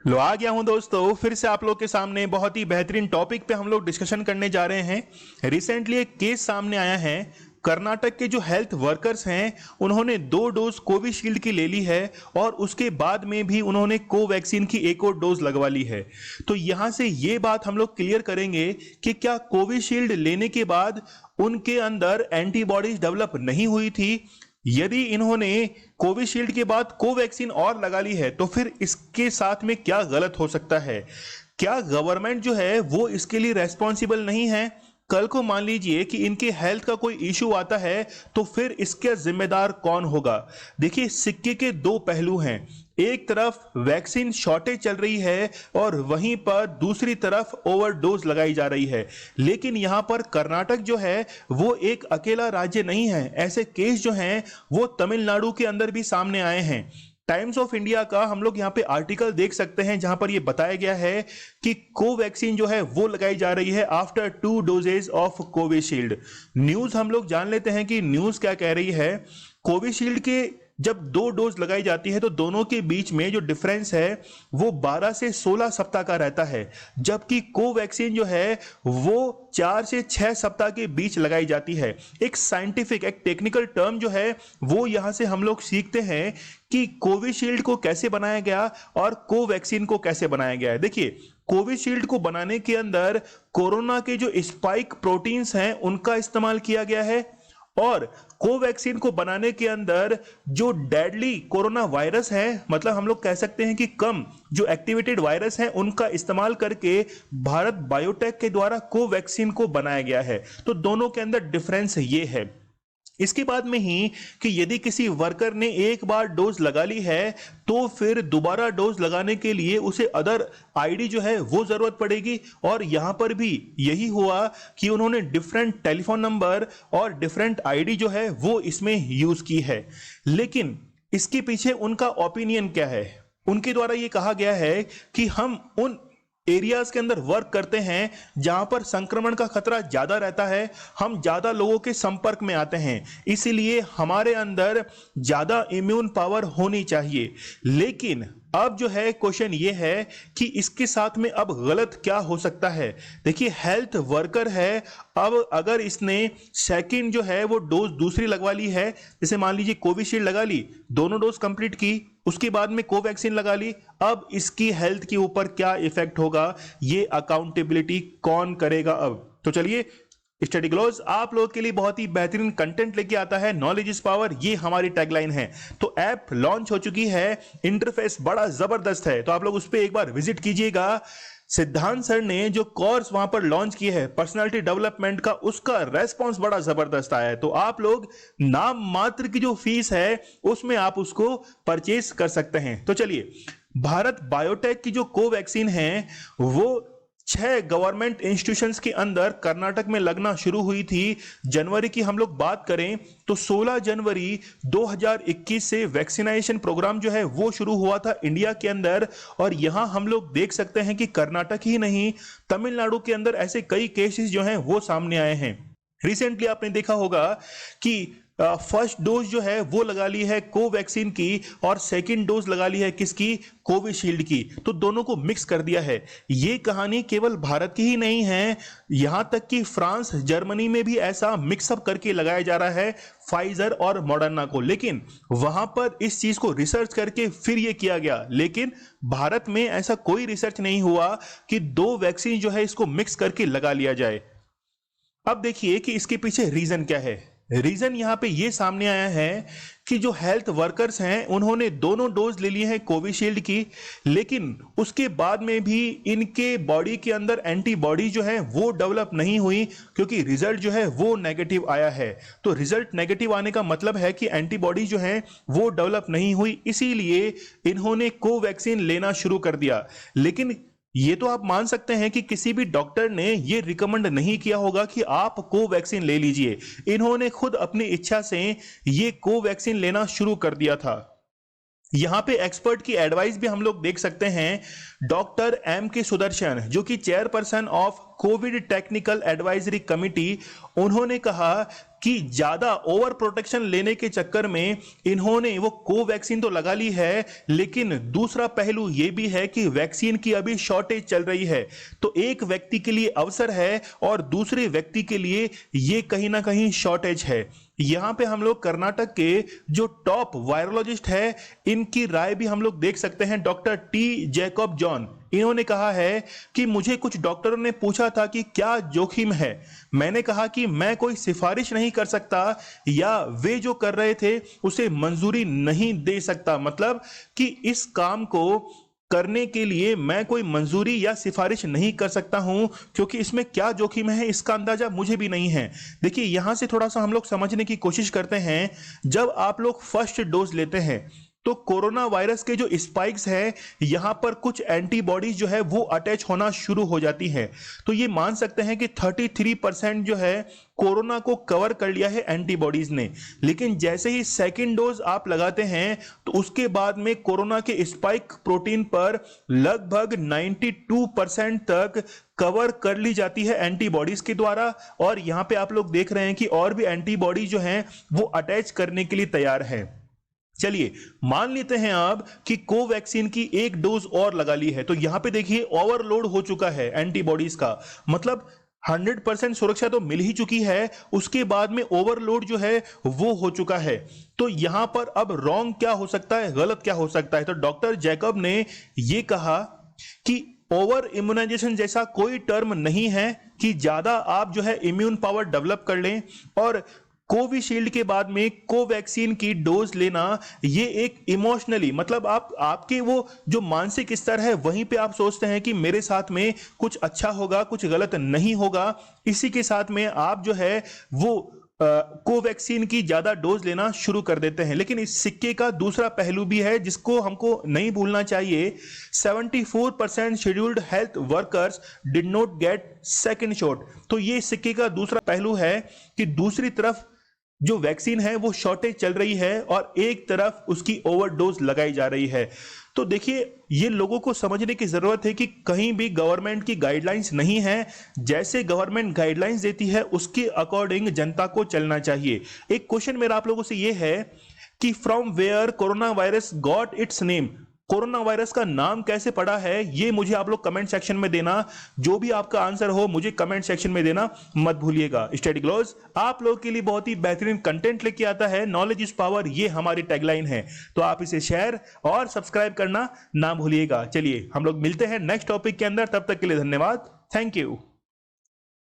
लो आ गया हूं दोस्तों, फिर से आप लोग के सामने बहुत ही बेहतरीन टॉपिक पे हम लोग डिस्कशन करने जा रहे हैं। रिसेंटली एक केस सामने आया है। कर्नाटक के जो हेल्थ वर्कर्स हैं उन्होंने 2 डोज कोविशील्ड की ले ली है और उसके बाद में भी उन्होंने कोवैक्सीन की एक और डोज लगवा ली है। तो यहां से ये बात हम लोग क्लियर करेंगे कि क्या कोविशील्ड लेने के बाद उनके अंदर एंटीबॉडीज डेवलप नहीं हुई थी। यदि इन्होंने कोविशील्ड के बाद कोवैक्सीन और लगा ली है तो फिर इसके साथ में क्या गलत हो सकता है। क्या गवर्नमेंट जो है वो इसके लिए रेस्पॉन्सिबल नहीं है। कल को मान लीजिए कि इनके हेल्थ का कोई इशू आता है तो फिर इसके जिम्मेदार कौन होगा। देखिए, सिक्के के दो पहलू हैं। एक तरफ वैक्सीन शॉर्टेज चल रही है और वहीं पर दूसरी तरफ ओवरडोज लगाई जा रही है। लेकिन यहां पर कर्नाटक जो है वो एक अकेला राज्य नहीं है। ऐसे केस जो हैं वो तमिलनाडु के अंदर भी सामने आए हैं। टाइम्स ऑफ इंडिया का हम लोग यहाँ पे आर्टिकल देख सकते हैं जहां पर ये बताया गया है कि कोवैक्सीन जो है वो लगाई जा रही है after 2 doses of Covishield. News हम लोग जान लेते हैं कि न्यूज क्या कह रही है। कोविशील्ड के जब 2 डोज लगाई जाती है तो दोनों के बीच में जो डिफरेंस है वो 12 से 16 सप्ताह का रहता है, जबकि कोवैक्सीन जो है वो 4 से 6 सप्ताह के बीच लगाई जाती है। एक साइंटिफिक, एक टेक्निकल टर्म जो है वो यहां से हम लोग सीखते हैं कि कोविशील्ड को कैसे बनाया गया और कोवैक्सीन को कैसे बनाया गया है। देखिए, कोविशील्ड को बनाने के अंदर कोरोना के जो स्पाइक प्रोटीन्स हैं उनका इस्तेमाल किया गया है और कोवैक्सीन को बनाने के अंदर जो डेडली कोरोना वायरस है, मतलब हम लोग कह सकते हैं कि कम जो एक्टिवेटेड वायरस है उनका इस्तेमाल करके भारत बायोटेक के द्वारा कोवैक्सीन को बनाया गया है। तो दोनों के अंदर डिफरेंस ये है। इसके बाद में ही कि यदि किसी वर्कर ने एक बार डोज लगा ली है तो फिर दोबारा डोज लगाने के लिए उसे अदर आईडी जो है वो जरूरत पड़ेगी। और यहां पर भी यही हुआ कि उन्होंने डिफरेंट टेलीफोन नंबर और डिफरेंट आईडी जो है वो इसमें यूज की है। लेकिन इसके पीछे उनका ओपिनियन क्या है। उनके द्वारा ये कहा गया है कि हम उन एरियाज के अंदर वर्क करते हैं जहां पर संक्रमण का खतरा ज्यादा रहता है, हम ज्यादा लोगों के संपर्क में आते हैं, इसीलिए हमारे अंदर ज्यादा इम्यून पावर होनी चाहिए। लेकिन अब जो है क्वेश्चन ये है कि इसके साथ में अब गलत क्या हो सकता है। देखिए, हेल्थ वर्कर है, अब अगर इसने सेकंड जो है वो डोज दूसरी लगवा ली है, जैसे मान लीजिए कोविशील्ड लगा ली, दोनों डोज कंप्लीट की, उसके बाद में कोवैक्सीन लगा ली, अब इसकी हेल्थ के ऊपर क्या इफेक्ट होगा, ये अकाउंटेबिलिटी कौन करेगा। अब तो चलिए, स्टडी ग्लोज आप लोगों के लिए बहुत ही बेहतरीन कंटेंट लेके आता है। नॉलेज इज पावर, ये हमारी टैगलाइन है। तो ऐप लॉन्च हो चुकी है, इंटरफेस बड़ा जबरदस्त है, तो आप लोग उस पर एक बार विजिट कीजिएगा। सिद्धांत सर ने जो कोर्स वहां पर लॉन्च किया है पर्सनालिटी डेवलपमेंट का, उसका रेस्पॉन्स बड़ा जबरदस्त आया है। तो आप लोग नाम मात्र की जो फीस है उसमें आप उसको परचेज कर सकते हैं। तो चलिए, भारत बायोटेक की जो कोवैक्सीन है वो 6 गवर्नमेंट इंस्टीट्यूशंस के अंदर कर्नाटक में लगना शुरू हुई थी। जनवरी की हम लोग बात करें तो 16 जनवरी 2021 से वैक्सीनेशन प्रोग्राम जो है वो शुरू हुआ था इंडिया के अंदर। और यहां हम लोग देख सकते हैं कि कर्नाटक ही नहीं, तमिलनाडु के अंदर ऐसे कई केसेस जो हैं वो सामने आए हैं। रिसेंटली आपने देखा होगा कि फर्स्ट डोज जो है वो लगा ली है कोवैक्सीन की और सेकंड डोज लगा ली है किसकी, कोविशील्ड की। तो दोनों को मिक्स कर दिया है। ये कहानी केवल भारत की ही नहीं है, यहां तक कि फ्रांस, जर्मनी में भी ऐसा मिक्सअप करके लगाया जा रहा है फाइजर और मॉडर्ना को। लेकिन वहां पर इस चीज को रिसर्च करके फिर ये किया गया, लेकिन भारत में ऐसा कोई रिसर्च नहीं हुआ कि 2 वैक्सीन जो है इसको मिक्स करके लगा लिया जाए। अब देखिए कि इसके पीछे रीजन क्या है। रीजन यहां पे ये सामने आया है कि जो हेल्थ वर्कर्स हैं उन्होंने दोनों डोज ले लिए हैं कोविशील्ड की, लेकिन उसके बाद में भी इनके बॉडी के अंदर एंटीबॉडी जो है वो डेवलप नहीं हुई, क्योंकि रिजल्ट जो है वो नेगेटिव आया है। तो रिजल्ट नेगेटिव आने का मतलब है कि एंटीबॉडी जो है वो डेवलप नहीं हुई, इसीलिए इन्होंने कोवैक्सीन लेना शुरू कर दिया। लेकिन ये तो आप मान सकते हैं कि किसी भी डॉक्टर ने ये रिकमेंड नहीं किया होगा कि आप कोवैक्सीन ले लीजिए। इन्होंने खुद अपनी इच्छा से ये कोवैक्सीन लेना शुरू कर दिया था। यहां पे एक्सपर्ट की एडवाइस भी हम लोग देख सकते हैं। डॉक्टर एम के सुदर्शन, जो कि chairperson of Covid technical advisory committee, उन्होंने कहा कि ज्यादा ओवर प्रोटेक्शन लेने के चक्कर में इन्होंने वो कोवैक्सीन तो लगा ली है, लेकिन दूसरा पहलू ये भी है कि वैक्सीन की अभी शॉर्टेज चल रही है। तो एक व्यक्ति के लिए अवसर है और दूसरे व्यक्ति के लिए ये कहीं ना कहीं शॉर्टेज है। यहां पे हम लोग कर्नाटक के जो टॉप वायरोलॉजिस्ट है इनकी राय भी हम लोग देख सकते हैं। डॉक्टर टी जैकब जॉन, इन्होंने कहा है कि मुझे कुछ डॉक्टरों ने पूछा था कि क्या जोखिम है। मैंने कहा कि मैं कोई सिफारिश नहीं कर सकता या वे जो कर रहे थे उसे मंजूरी नहीं दे सकता, मतलब कि इस काम को करने के लिए मैं कोई मंजूरी या सिफारिश नहीं कर सकता हूं, क्योंकि इसमें क्या जोखिम है इसका अंदाजा मुझे भी नहीं है। देखिए यहां से थोड़ा सा हम लोग समझने की कोशिश करते हैं। जब आप लोग फर्स्ट डोज लेते हैं तो कोरोना वायरस के जो स्पाइक्स हैं यहां पर कुछ एंटीबॉडीज जो है वो अटैच होना शुरू हो जाती हैं। तो ये मान सकते हैं कि 33% जो है कोरोना को कवर कर लिया है एंटीबॉडीज ने। लेकिन जैसे ही सेकेंड डोज आप लगाते हैं तो उसके बाद में कोरोना के स्पाइक प्रोटीन पर लगभग 92% तक कवर कर ली जाती है एंटीबॉडीज के द्वारा। और यहां पे आप लोग देख रहे हैं कि और भी एंटीबॉडीज जो हैं वो अटैच करने के लिए तैयार है। चलिए मान लेते हैं अब कि कोवैक्सीन की एक डोज और लगा ली है, तो यहां पे देखिए ओवरलोड हो चुका है एंटीबॉडीज का, मतलब 100% सुरक्षा तो मिल ही चुकी है, उसके बाद में ओवरलोड जो है वो हो चुका है। तो यहां पर अब रॉन्ग क्या हो सकता है, गलत क्या हो सकता है? तो डॉक्टर जैकब ने ये कहा कि ओवर इम्यूनाइजेशन जैसा कोई टर्म नहीं है कि ज्यादा आप जो है इम्यून पावर डेवलप कर लें, और कोविशील्ड के बाद में कोवैक्सीन की डोज लेना ये एक इमोशनली, मतलब आपके वो जो मानसिक स्तर है वहीं पे आप सोचते हैं कि मेरे साथ में कुछ अच्छा होगा, कुछ गलत नहीं होगा, इसी के साथ में आप जो है वो कोवैक्सीन की ज्यादा डोज लेना शुरू कर देते हैं। लेकिन इस सिक्के का दूसरा पहलू भी है जिसको हमको नहीं भूलना चाहिए। 74% scheduled health workers did not gate second shot. तो ये सिक्के का दूसरा पहलू है कि दूसरी तरफ जो वैक्सीन है वो शॉर्टेज चल रही है और एक तरफ उसकी ओवरडोज लगाई जा रही है। तो देखिए ये लोगों को समझने की जरूरत है कि कहीं भी गवर्नमेंट की गाइडलाइंस नहीं है, जैसे गवर्नमेंट गाइडलाइंस देती है उसके अकॉर्डिंग जनता को चलना चाहिए। एक क्वेश्चन मेरा आप लोगों से ये है कि from where corona virus got its name, corona virus का नाम कैसे पड़ा है, ये मुझे आप लोग कमेंट सेक्शन में देना। जो भी आपका आंसर हो मुझे कमेंट सेक्शन में देना मत भूलिएगा। स्टडी ग्लोज आप लोग के लिए बहुत ही बेहतरीन कंटेंट लेके आता है। नॉलेज इज पावर, ये हमारी टैगलाइन है, तो आप इसे शेयर और सब्सक्राइब करना ना भूलिएगा। चलिए हम लोग मिलते हैं नेक्स्ट टॉपिक के अंदर, तब तक के लिए धन्यवाद, थैंक यू।